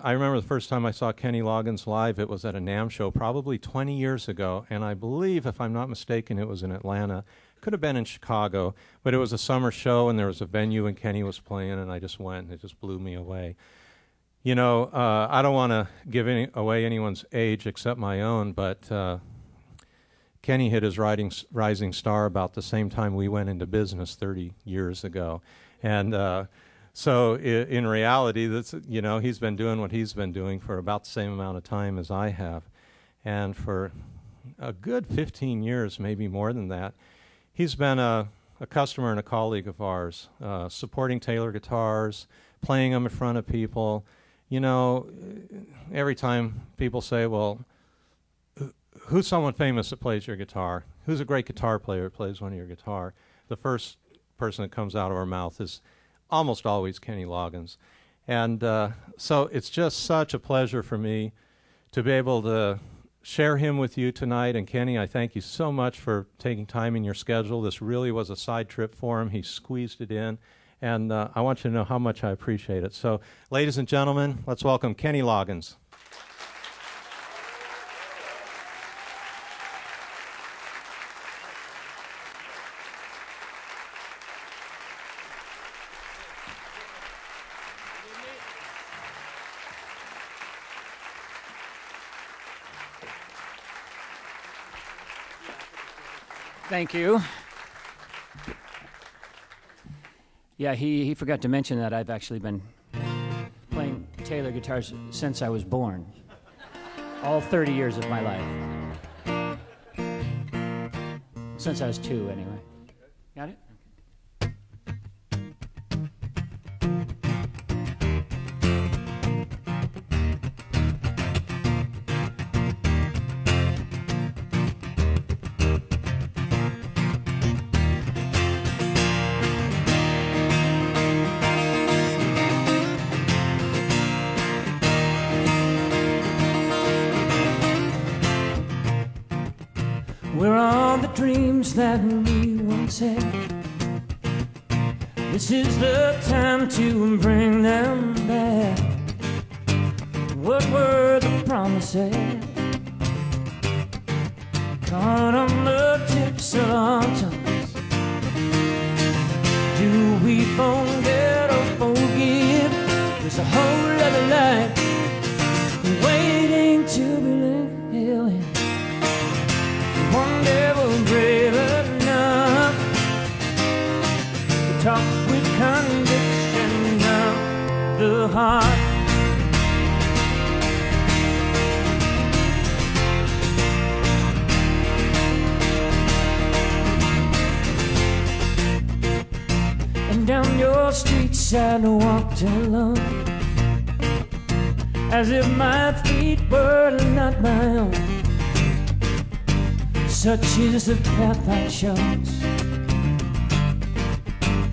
I remember the first time I saw Kenny Loggins live, it was at a NAMM show probably 20 years ago, and I believe, if I'm not mistaken, it was in Atlanta. Could have been in Chicago, but it was a summer show, and there was a venue, and Kenny was playing, and I just went, and it just blew me away. You know, I don't want to give away anyone's age except my own, but Kenny hit his rising star about the same time we went into business 30 years ago. And so in reality, that's, you know, he's been doing what he's been doing for about the same amount of time as I have. And for a good 15 years, maybe more than that, he's been a customer and a colleague of ours, supporting Taylor guitars, playing them in front of people. You know, every time people say, well, who's someone famous that plays your guitar? Who's a great guitar player that plays one of your guitar? The first person that comes out of our mouth is almost always Kenny Loggins. And so it's just such a pleasure for me to be able to share him with you tonight. And Kenny, I thank you so much for taking time in your schedule. This really was a side trip for him. He squeezed it in. And I want you to know how much I appreciate it. So, ladies and gentlemen, let's welcome Kenny Loggins. Thank you. Yeah, he forgot to mention that I've actually been playing Taylor guitars since I was born. All 30 years of my life. Since I was 2, anyway. Got it? We're all the dreams that we once had. This is the time to bring them back. What were the promises? Caught on the tips of our tongues. Do we forget or forgive? There's a whole other life waiting to be lived. One day we're brave enough to talk with conviction of the heart. And down your streets I walked alone, as if my feet were not my own. Such is the path I chose.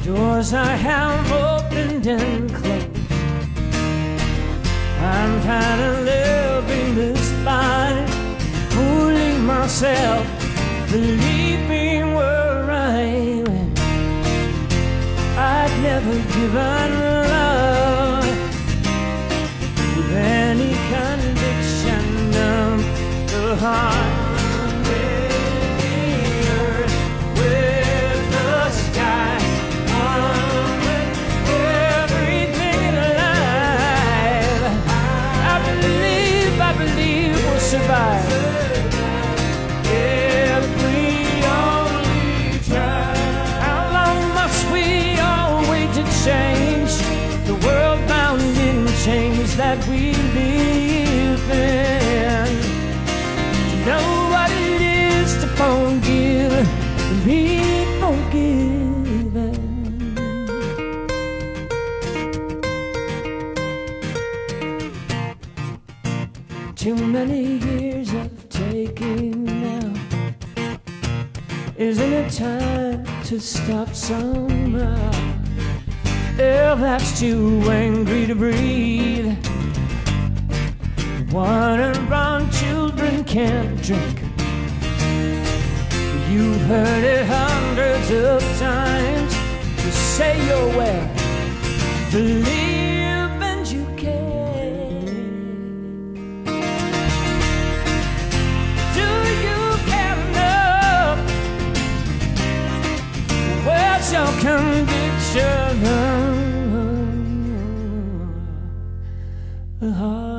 Doors I have opened and closed. I'm tired of living this life, fooling myself, believing we're right when I'd never given love with any conviction of the heart. Survive if we only try. How long must we all wait to change the world bound in chains that we live in? To know what it is to forgive and be forgiven. Too many years of taking now. Isn't it time to stop somehow? If that's too angry to breathe, water brown children can't drink. You've heard it hundreds of times. You say you're well, believe and you can. the heart.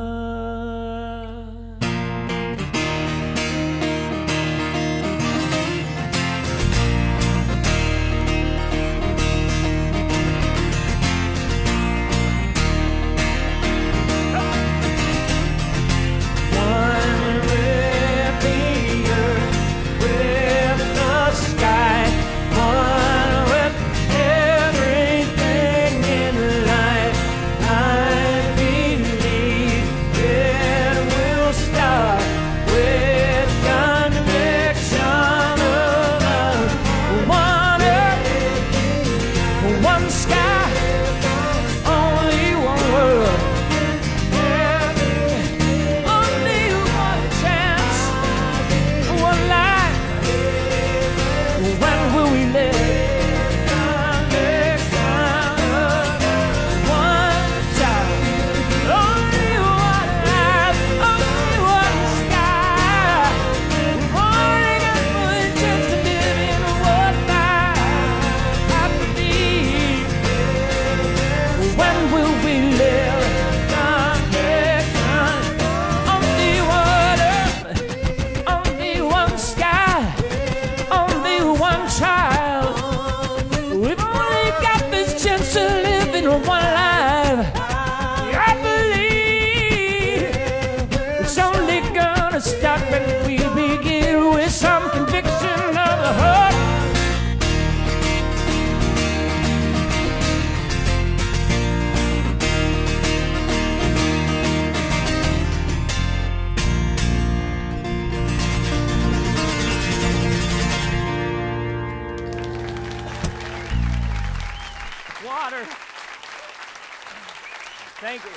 Thank you.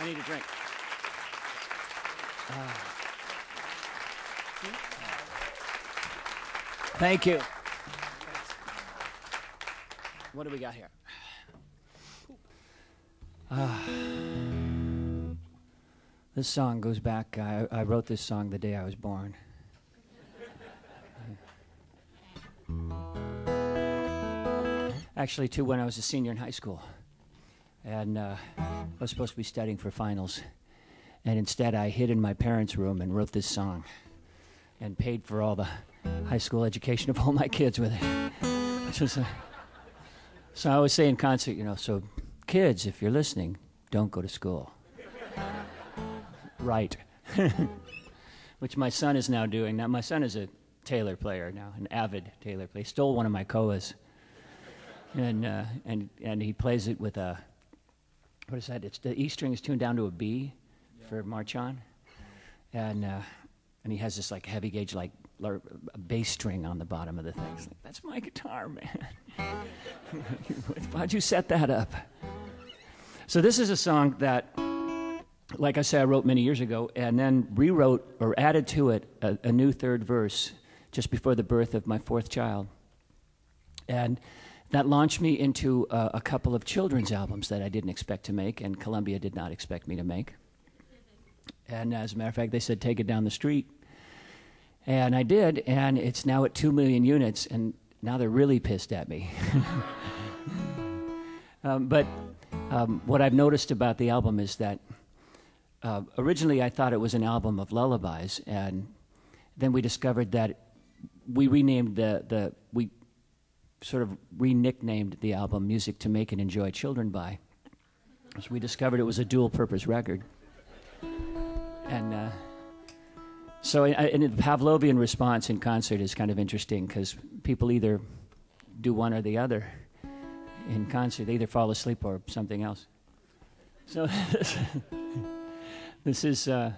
I need a drink. Thank you. What do we got here? This song goes back, I wrote this song the day I was born. Actually, to when I was a senior in high school. And I was supposed to be studying for finals. And instead, I hid in my parents' room and wrote this song and paid for all the high school education of all my kids with it. So I always say in concert, you know, so kids, if you're listening, don't go to school. Right. Which my son is now doing. Now, my son is a Taylor player now, an avid Taylor player. He stole one of my koas. And he plays it with a, what is that? It's the E string is tuned down to a B for march on, and he has this like heavy gauge like a bass string on the bottom of the thing. It's like, that's my guitar, man. Why'd you set that up? So this is a song that, like I said, I wrote many years ago, and then rewrote or added to it a new third verse just before the birth of my fourth child, and that launched me into a couple of children's albums that I didn't expect to make, and Columbia did not expect me to make. And as a matter of fact, they said, take it down the street. And I did, and it's now at 2 million units, and now they're really pissed at me. But what I've noticed about the album is that originally I thought it was an album of lullabies, and then we discovered that we renamed we sort of re-nicknamed the album Music to Make and Enjoy Children By. So we discovered it was a dual-purpose record. And so and the Pavlovian response in concert is kind of interesting because people either do one or the other in concert. They either fall asleep or something else. So this is the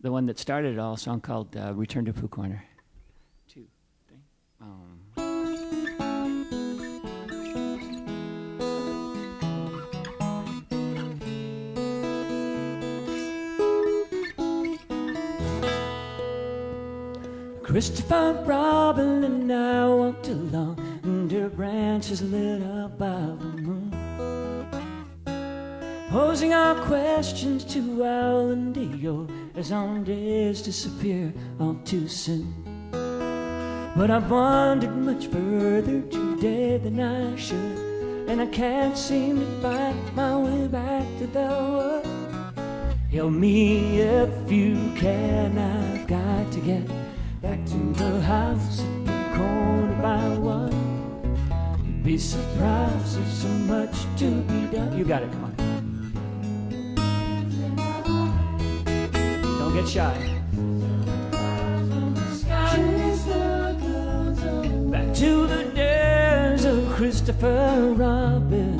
one that started it all, a song called Return to Pooh Corner. 2, 3. Christopher Robin and I walked along under branches lit up by the moon, posing our questions to Owl and Dio as our days disappear all too soon. But I've wandered much further today than I should. and I can't seem to find my way back to the wood. Help me if you can, I've got to get back to the house at the corner by one. You'd be surprised, there's so much to be done. You got it, come on. Don't get shy. Back to the days of Christopher Robin.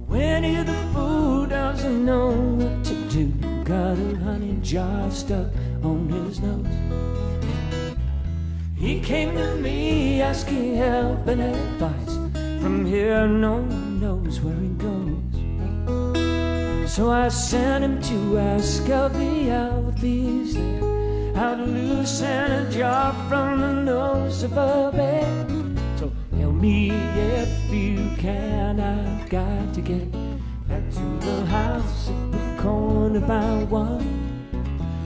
Winnie the Pooh doesn't know what to do. Got a honey jar stuck on his nose. He came to me asking help and advice. From here no one knows where he goes. So I sent him to ask Elvie if he's there, how to loosen a jar from the nose of a bear. So help me if you can, I've got to get back to the house at the corner by one.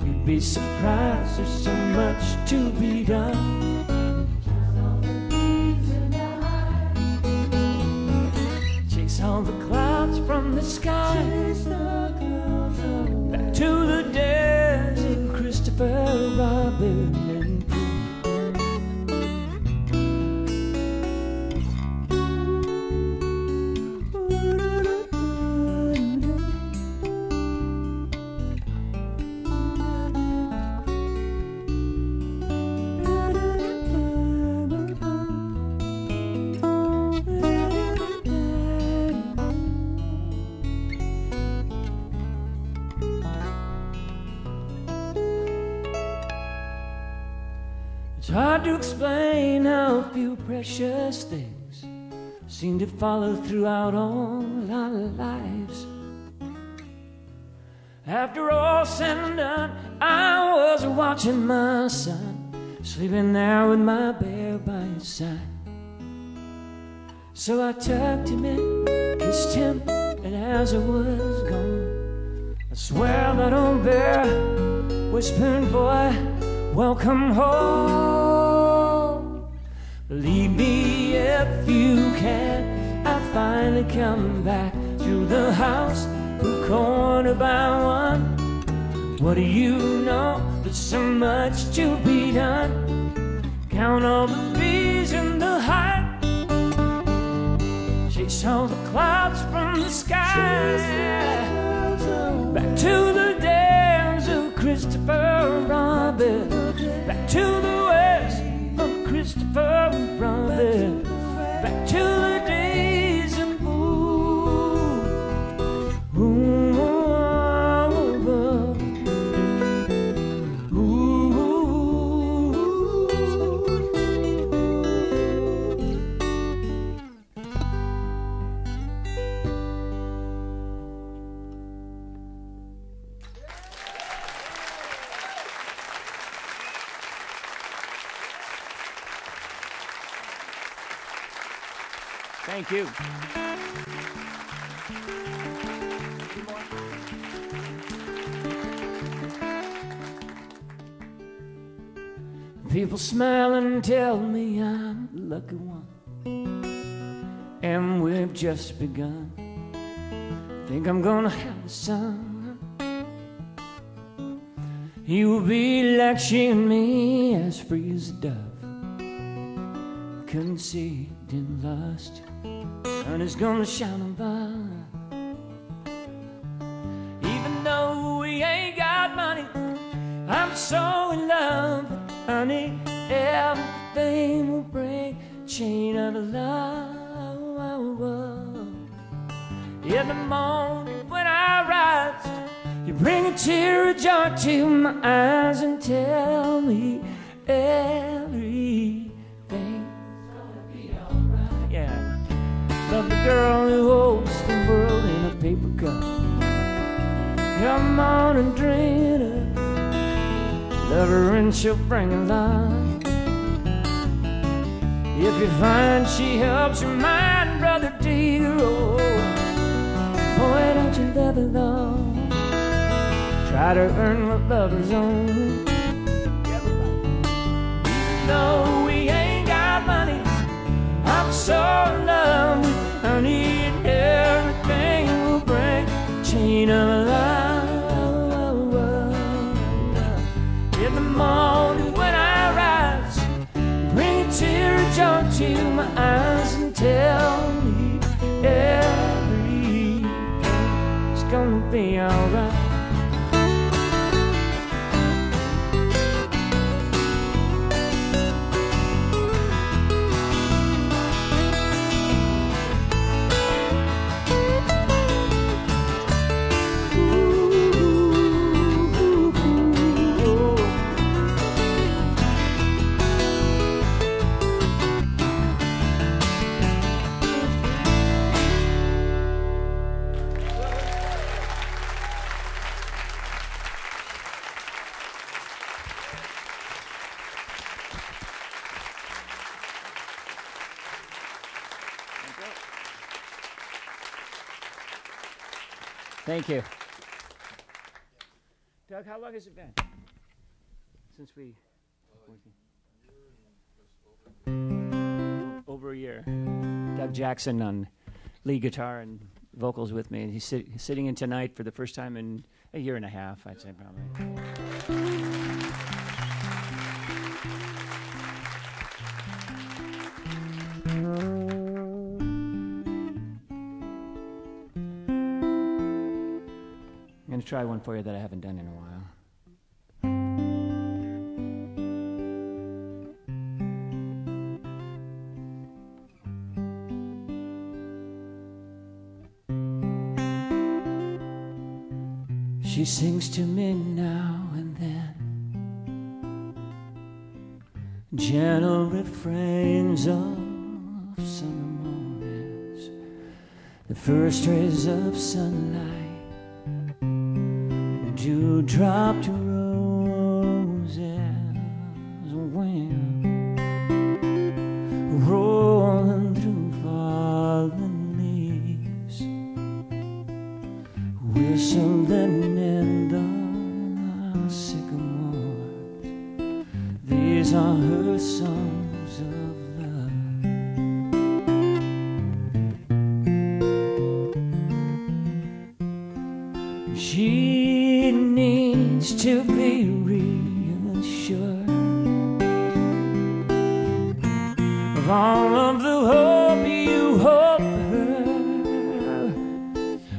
You'd be surprised, there's so much to be done. Chase all the clouds from the sky. Back to the days of Christopher Robin and Pooh. It's hard to explain how few precious things seem to follow throughout all our lives. After all said and done, I was watching my son, sleeping there with my bear by his side. So I tucked him in, kissed him, and as I was gone, I swear that old bear whispered, "Boy, welcome home." Believe me if you can, I finally come back to the house, the corner by one. What do you know? There's so much to be done. Count all the bees in the hive, chase all the clouds from the sky. Back to the days of Christopher Robin. Back to the ways of Christopher Robin. Back to the days of Pooh. Ooh, ooh, ooh. Thank you. People smile and tell me I'm the lucky one, and we've just begun. Think I'm gonna have a son. He will be like she and me, as free as a dove. Couldn't see, didn't lust. Sun is gonna shine above. Even though we ain't got money, I'm so in love, honey. Everything will break a chain of love. In the morning when I rise, you bring a tear of joy to my eyes and tell me everything's gonna be alright. Yeah. Love the girl who holds the world in a paper cup. Come on and drink it. Love her and she'll bring a lot. If you find she helps your mind, brother dear, oh, boy, don't you love her long. Try to earn what lovers own. Even though we ain't got our love, honey, and everything will break. Chain of love. In the morning when I rise, bring a tear of joy to my eyes and tell me everything's gonna be alright. Thank you. Doug, how long has it been since we... Over a year. Doug Jackson on lead guitar and vocals with me. And he's sitting in tonight for the first time in a year and a half, I'd say probably. I'm going to try one for you that I haven't done in a while. She sings to me now and then, gentle refrains of summer mornings, the first rays of sunlight, dewdropped roses, wind rolling through fallen leaves, whistling in the sycamores. These are her songs of love. She needs to be reassured of all of the hope you hold her,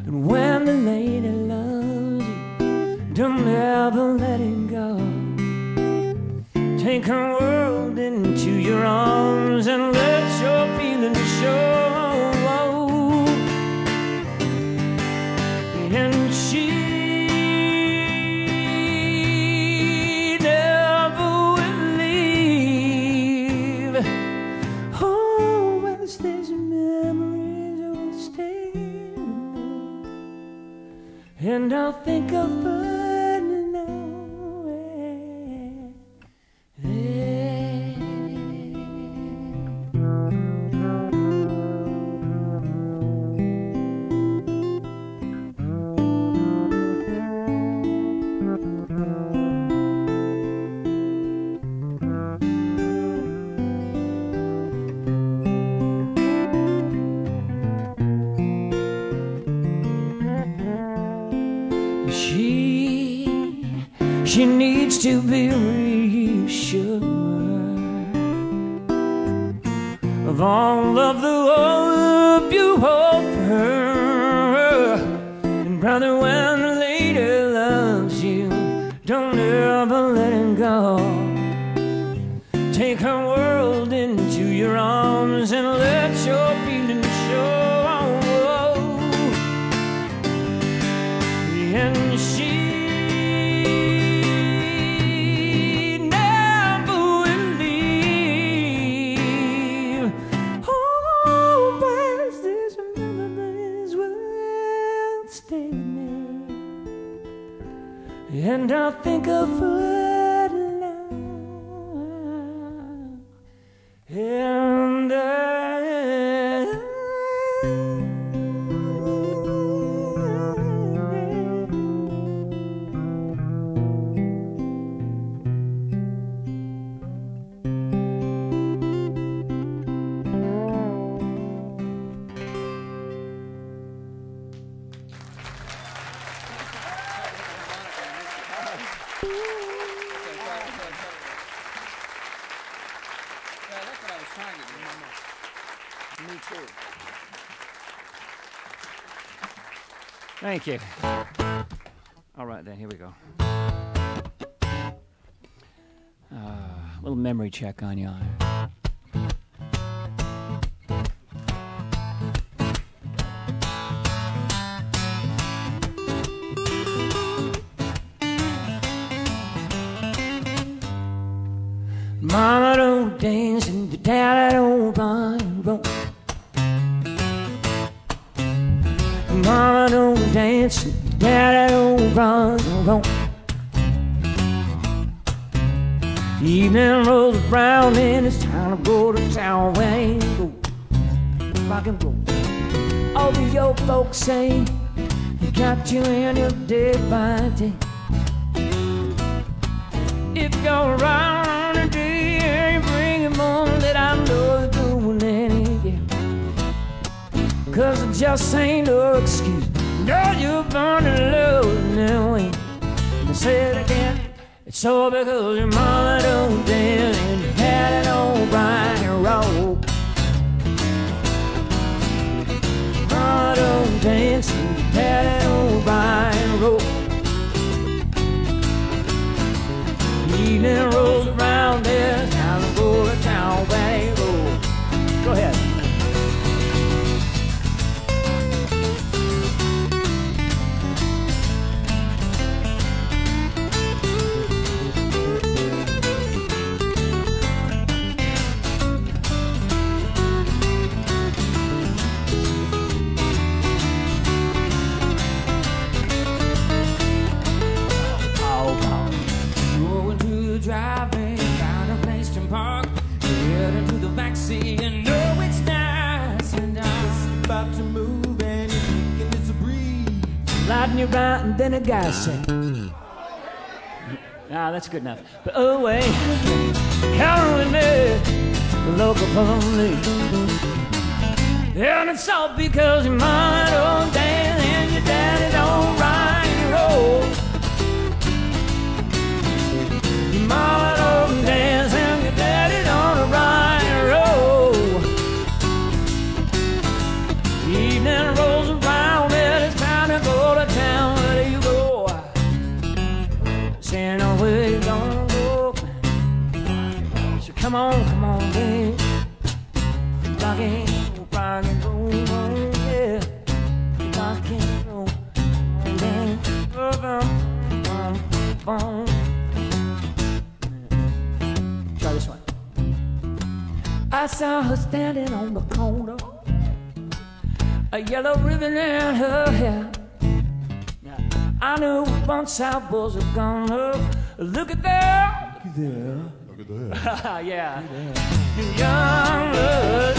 and when the lady loves you, don't ever let it go. Take her world into your arms and let your feelings show. And she never will leave. Oh, but these memories will stay with me, and I'll think of her now. She needs to be reassured of all of the hope you hold for her. And brother, when the lady loves you, don't ever let him go. Take her world into your arms and let your feelings show. And she and I'll think of her now. And Thank you. All right, then, here we go. Little memory check on you. Mama don't dance and daddy don't rock and roll. Mama don't dance and daddy don't rock and roll. Evening rolls around and it's time to go to town. Where you go, rock and roll. All the old folks say you got you in your day by day. If you're around on a day, bring him on, let I know you're doing it, yeah. 'Cause it just ain't no excuse. Girl, you're born to love now. I say it again. It's all because your mama don't dance and your daddy don't rock and roll. Mama don't dance and your daddy don't rock and roll. Evening rolls around, there's time to go to town, bang, roll. Go ahead. Driving down a Playston Park, heading to the backseat, and know it's nice and I'm about to move, and you're thinking it's a breeze. Lighting you right, and then a guy said, "Nah, that's good enough." But oh wait, come with me, the local police. And it's all because your mama don't dance and your daddy don't rock and roll. Mama don't dance and your daddy don't rock and roll. Evening rolls around and it's time to go to town. Where do you go? Saying no, where you gonna go? So come on, babe. Rock and roll, yeah. Rock and roll, yeah. Try this one. I saw her standing on the corner, a yellow ribbon in her hair. I knew once I was gonna look at that. Look at there. Look at there. Yeah. Young blood.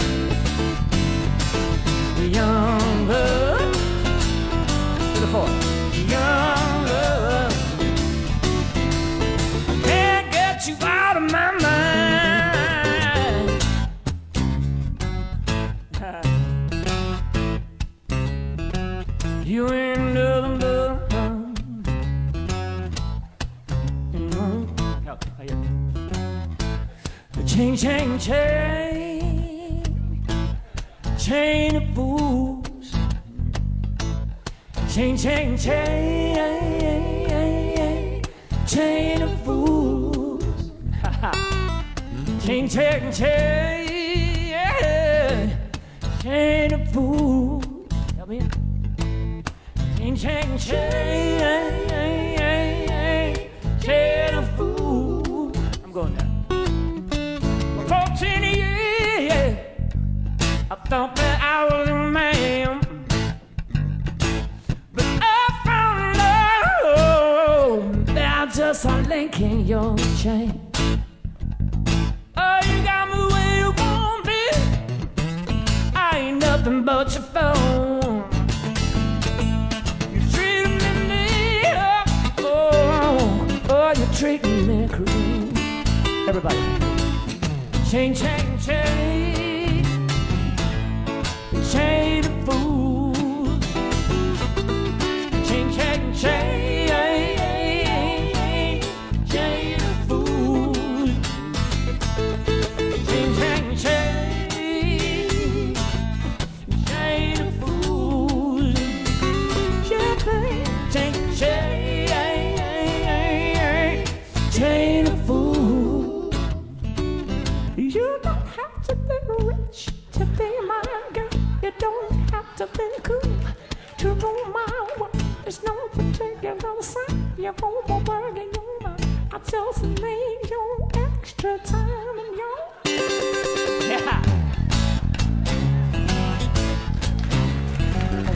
Young blood. To the fourth. Young blood. Can't get you out of my mind. You ain't nothing but chain, chain, chain, chain of fools. Chain, chain, chain, chain of fools. Chain, chain, chain, chain of fools. Help me. Chain, chain, chain, chain of fools. I'm going down. 14 years, I thought that I was a man, but I found out that I'm just a link in your chain. Oh, you got me where you want me. I ain't nothing but your phone. You treating me up, oh, you're treating me cruel. Everybody. Chain, chain, chain, chain of fools. Chain, chain, chain, chain of fools. Chain, chain, chain, chain of fools. Chain, There's no particular sign you're overworking your mind. I just need your extra time and your. Yeah.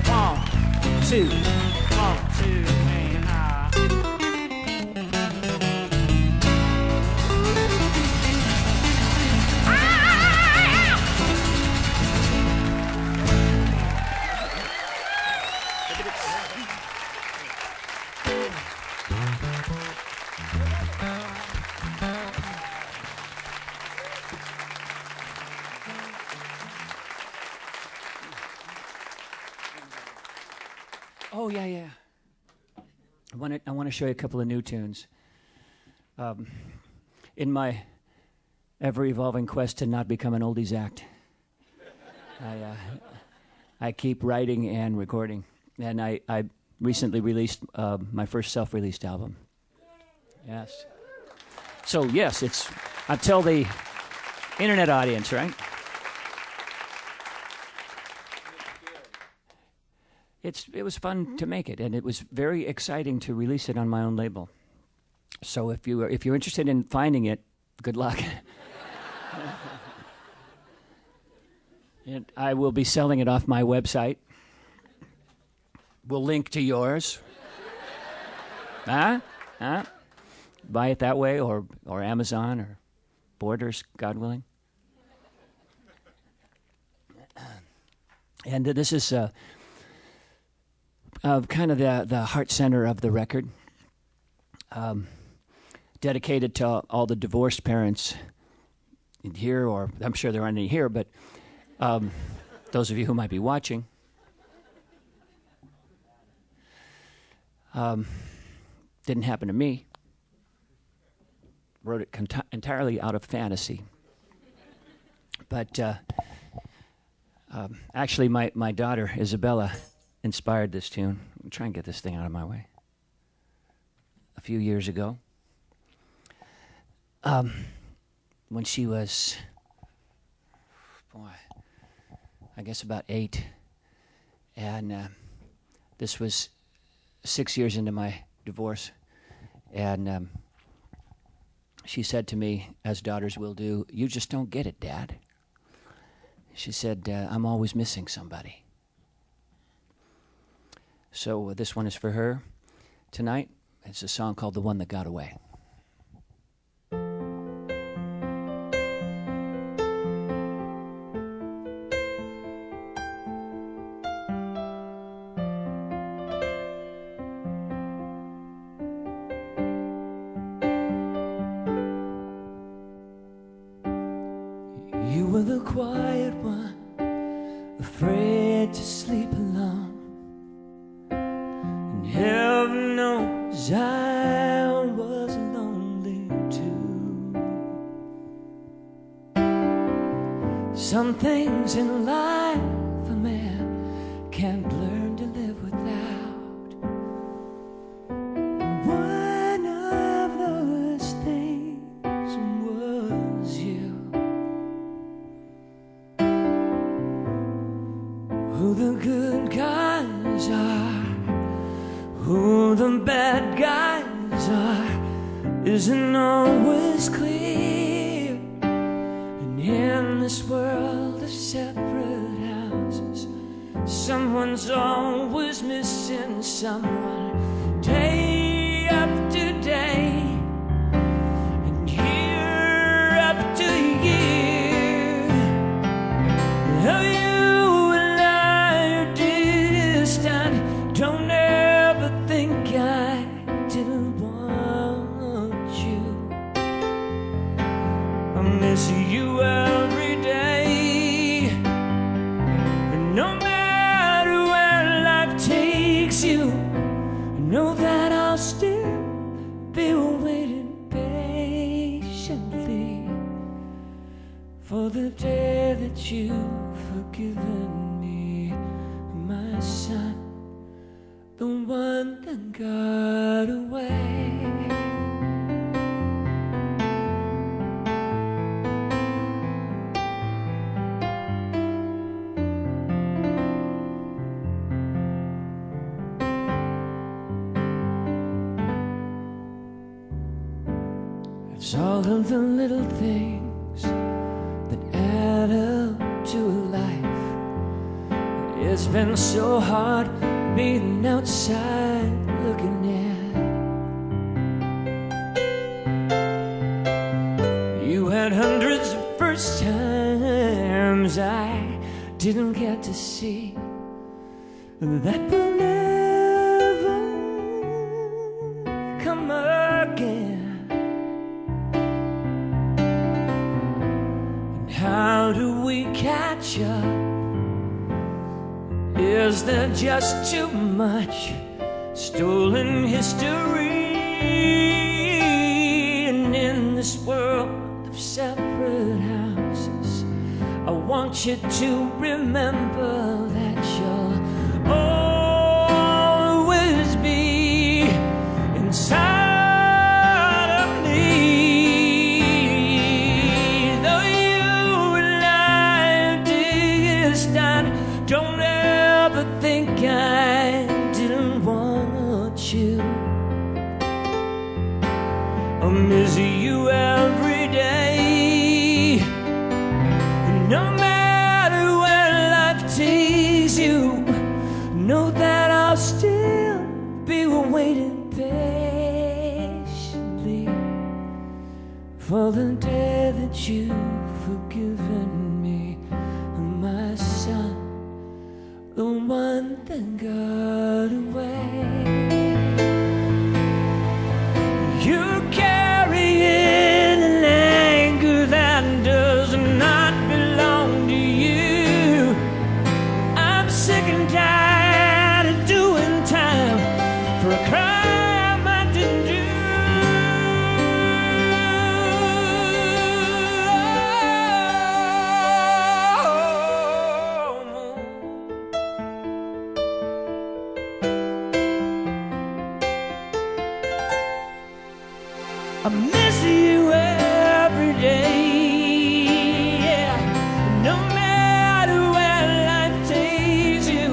1, 2, 1, 2, 3, Oh, yeah. I want to show you a couple of new tunes. In my ever-evolving quest to not become an oldies act, I keep writing and recording. And I recently released my first self-released album. Yes. So, yes, I tell the internet audience, right? It was fun to make it, and it was very exciting to release it on my own label. So if you're interested in finding it, good luck. And I will be selling it off my website. We'll link to yours. Huh? Buy it that way, or Amazon, or Borders, God willing. And this is kind of the heart center of the record, dedicated to all the divorced parents in here, or I'm sure there aren't any here, but those of you who might be watching. Didn't happen to me. Wrote it entirely out of fantasy. But actually, my daughter, Isabella, inspired this tune. I'll try and get this thing out of my way. A few years ago, when she was, I guess about 8, and this was 6 years into my divorce, and she said to me, as daughters will do, "You just don't get it, Dad." She said, "I'm always missing somebody." So this one is for her tonight. It's a song called "The One That Got Away." You were the quiet one, afraid to sleep alone. And heaven knows I was lonely too. Some things in life a man can't learn to live without. One of those things was you. Who the good guys are, who the bad guys are, isn't always clear. And in this world of separate houses, someone's always missing someone, day after day, and year after year. Have you don't ever think I didn't want you. I miss you every day, and no matter where life takes you, I know that I'll still be waiting patiently for the day that you've forgiven me, my son. The one that got away. It's all of the little things that add up to a life. It's been so hard being outside looking in. You had hundreds of first times I didn't get to see. That will never come again. And how do we catch up? Is there just too much stolen history? And in this world of separate houses, I want you to remember that you'll always be inside of me. Though you and I are distant, don't ever think I didn't want you. I miss you every day. No matter where life takes you, know that I'll still be waiting patiently for the day that you've forgiven me, my son, the one that got away. You're carrying an anger that does not belong to you. I'm sick and tired of doing time for a crime I didn't do. I miss you every day, yeah. No matter where life takes you,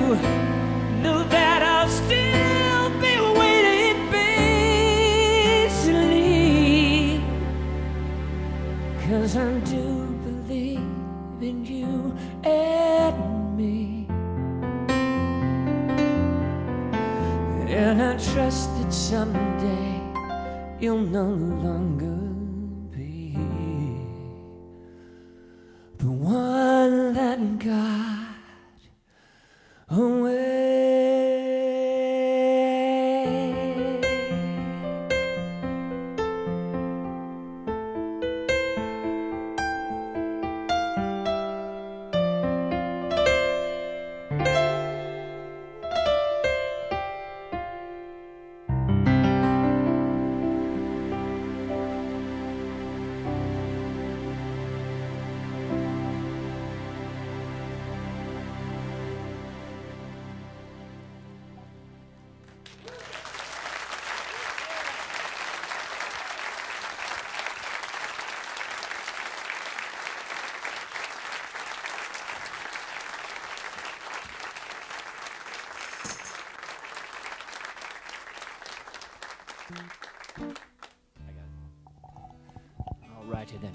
know that I'll still be waiting patiently. 'Cause I do believe in you and me, and I trust that someday you'll no longer be the one that got away. All righty then.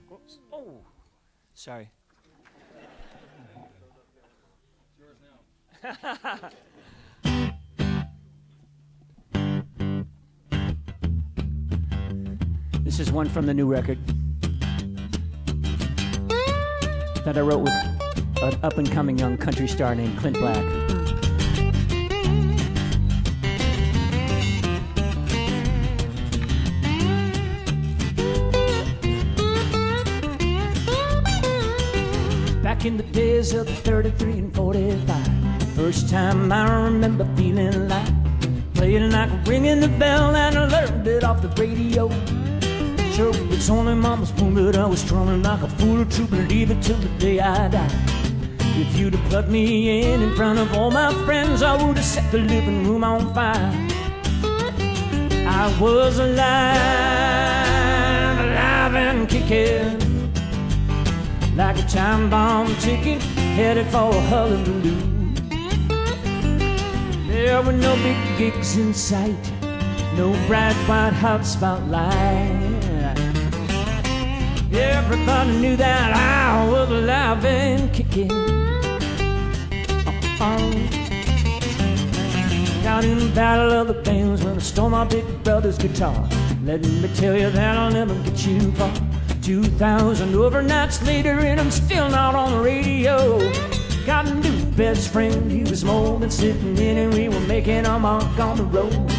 Whoops. Oh, sorry. This is one from the new record that I wrote with an up-and-coming young country star named Clint Black. Back in the days of the 33 and 45, first time I remember feeling like playing like ringing the bell, and I learned it off the radio. Sure, it's only mama's spoon, but I was strumming like a fool to believe it till the day I died. If you'd have plugged me in front of all my friends, I would have set the living room on fire. I was alive, alive and kicking, like a time bomb ticking, headed for a hullabaloo. There were no big gigs in sight, no bright white hot spotlight. Everybody knew that I was alive and kicking. Out in the battle of the bands when I stole my big brother's guitar. Let me tell you that I'll never get you far. 2,000 overnights later and I'm still not on the radio. Got a new best friend, he was more than sitting in, and we were making our mark on the road.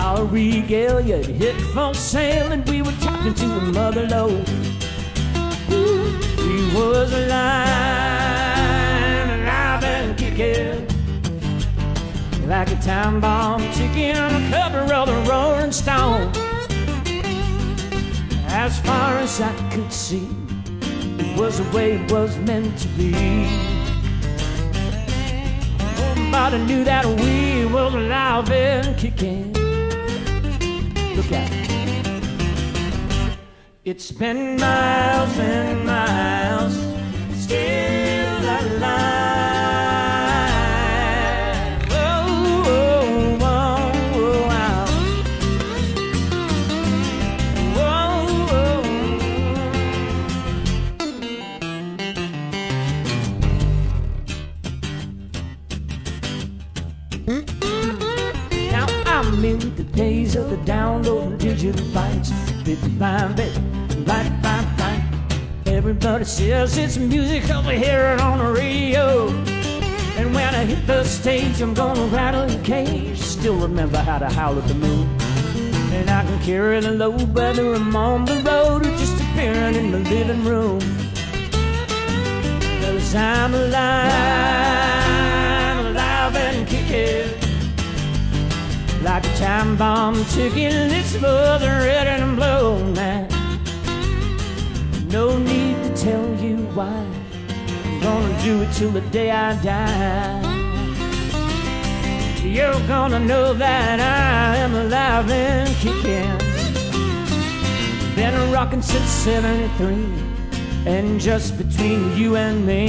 Our regalia hit full sail and we were talking to a mother low. We was alive and kicking like a time bomb ticking on the cover of the Rolling Stone. As far as I could see, it was the way it was meant to be. Nobody knew that we was alive and kicking. Look at it. It's been miles and miles, still alive. In the days of the download digital bites, 55 bit, right. Everybody says it's music 'cause we hear it on the radio. And when I hit the stage, I'm gonna rattle the cage. Still remember how to howl at the moon. And I can carry the load whether I'm on the road or just appearing in the living room. 'Cause I'm alive and kicking. Like a time bomb ticking, it's buzzing red and blue now. No need to tell you why. I'm gonna do it till the day I die. You're gonna know that I am alive and kicking. Been rocking since '73, and just between you and me,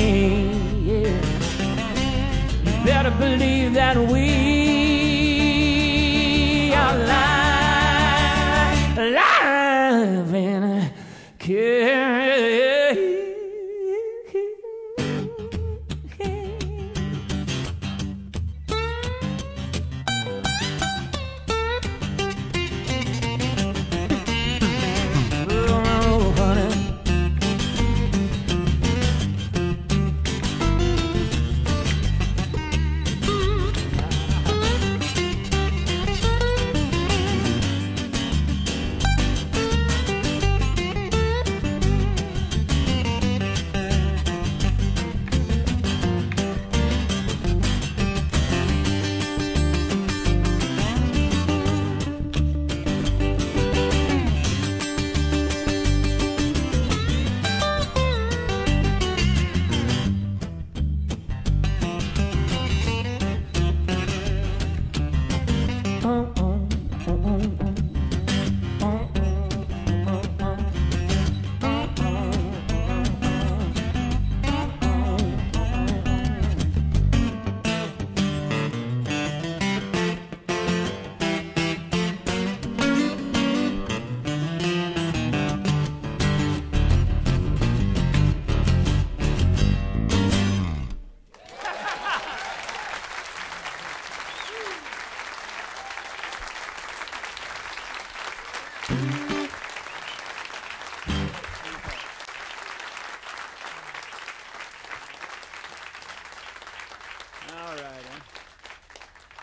yeah. You better believe that we alive and kicking. Oh, honey.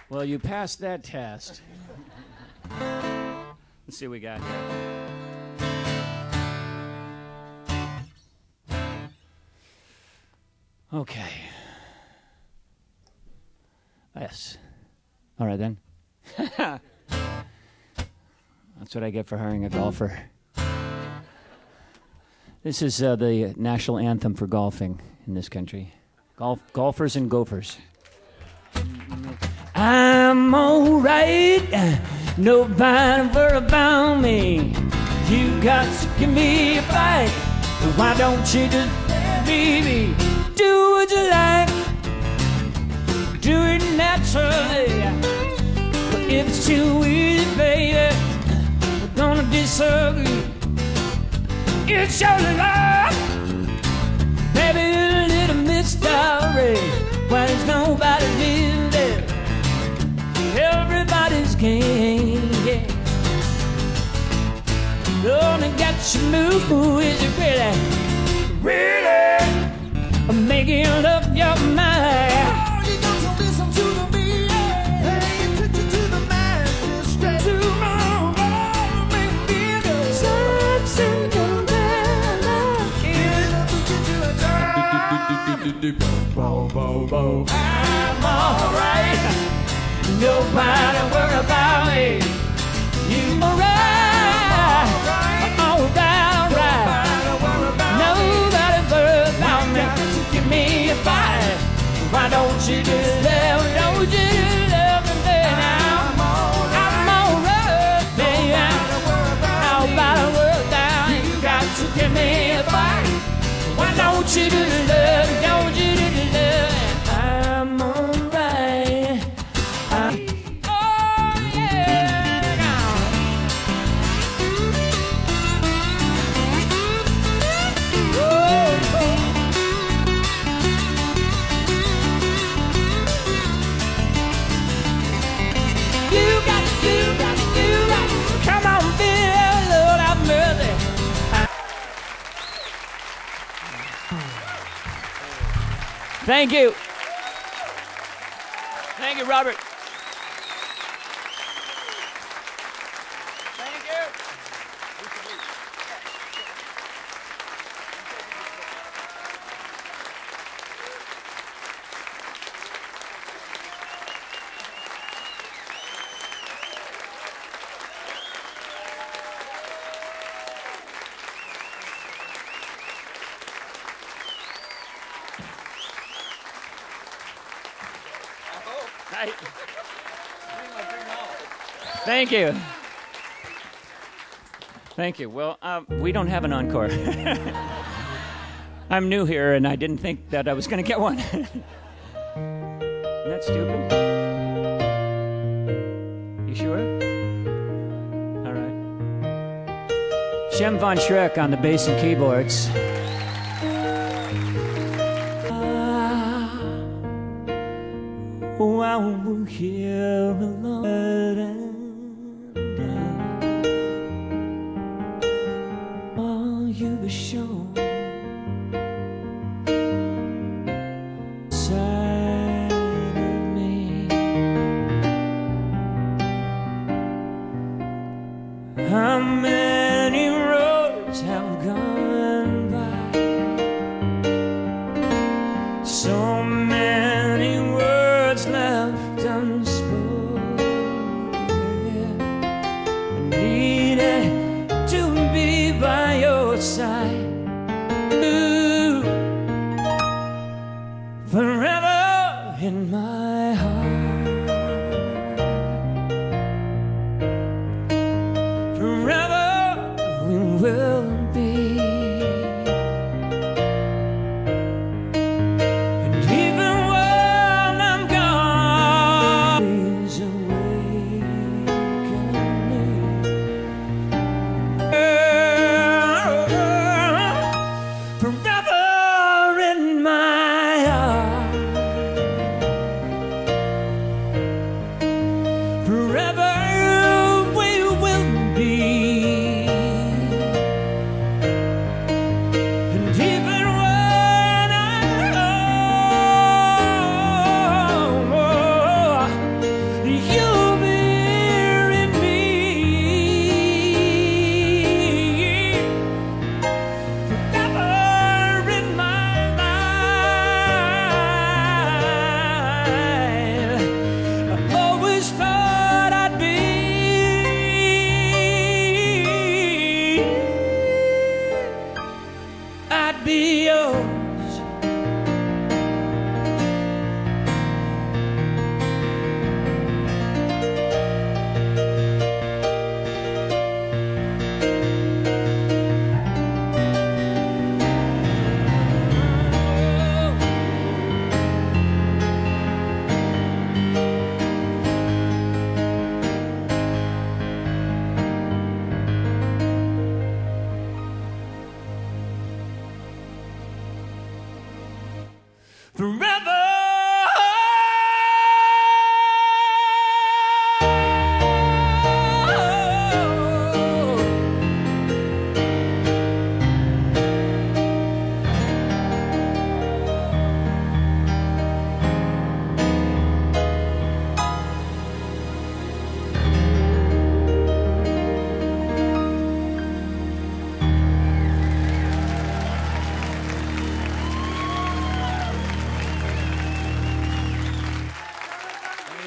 Well, you passed that test. Let's see what we got here. Okay. Yes. All right, then. That's what I get for hiring a golfer. This is the national anthem for golfing in this country. Golfers and gophers. I'm all right, nobody worry about me. You got to give me a fight. Why don't you just leave me? Do what you like, do it naturally. But if it's too easy baby, we're gonna disagree. It's your love, maybe a little mystery. Why there's nobody living, everybody's game, yeah. Only got you move, is it really, really making up your mind? Oh, you got to listen to the beat, yeah. Pay attention to the magistrate. Tomorrow may be the suns in your belly. I'm alright, nobody worry about me. You alright, alright. Nobody worry about me. Give me a fight. Why don't you do that? Don't you do that? And then I'm alright, baby. Nobody worry about me. You got to give me a fight. Why don't you do that? Don't you do that? I'm alright. Oh yeah. You got, come on, feel, Lord have mercy. Thank you. Thank you, Robert. Thank you. Thank you. Thank you. Well, we don't have an encore. I'm new here, and I didn't think that I was going to get one. Isn't that stupid? You sure? All right. Shem Von Schreck on the bass and keyboards. While we're here alone, all you've shown inside of me, how many roads have gone by, so many words left unspoken. I needed to be by your side, you, forever in my heart, forever we will be. And even when I'm gone,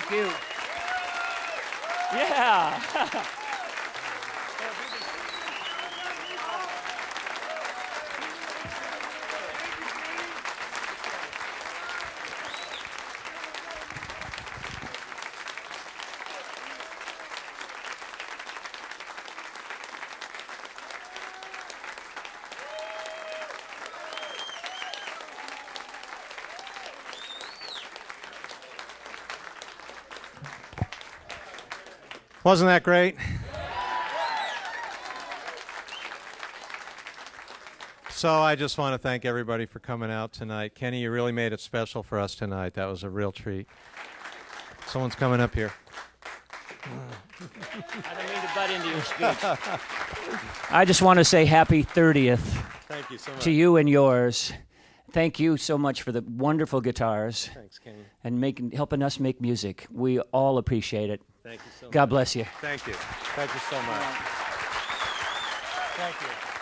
Thank you. Yeah. Wasn't that great? So I just want to thank everybody for coming out tonight. Kenny, you really made it special for us tonight. That was a real treat. Someone's coming up here. I don't mean to butt into your speech. I just want to say happy 30th Thank you so much. to you and yours. Thank you so much for the wonderful guitars Thanks, Kenny. and helping us make music. We all appreciate it. Thank you so much. God bless you. Thank you. Thank you so much. Thank you.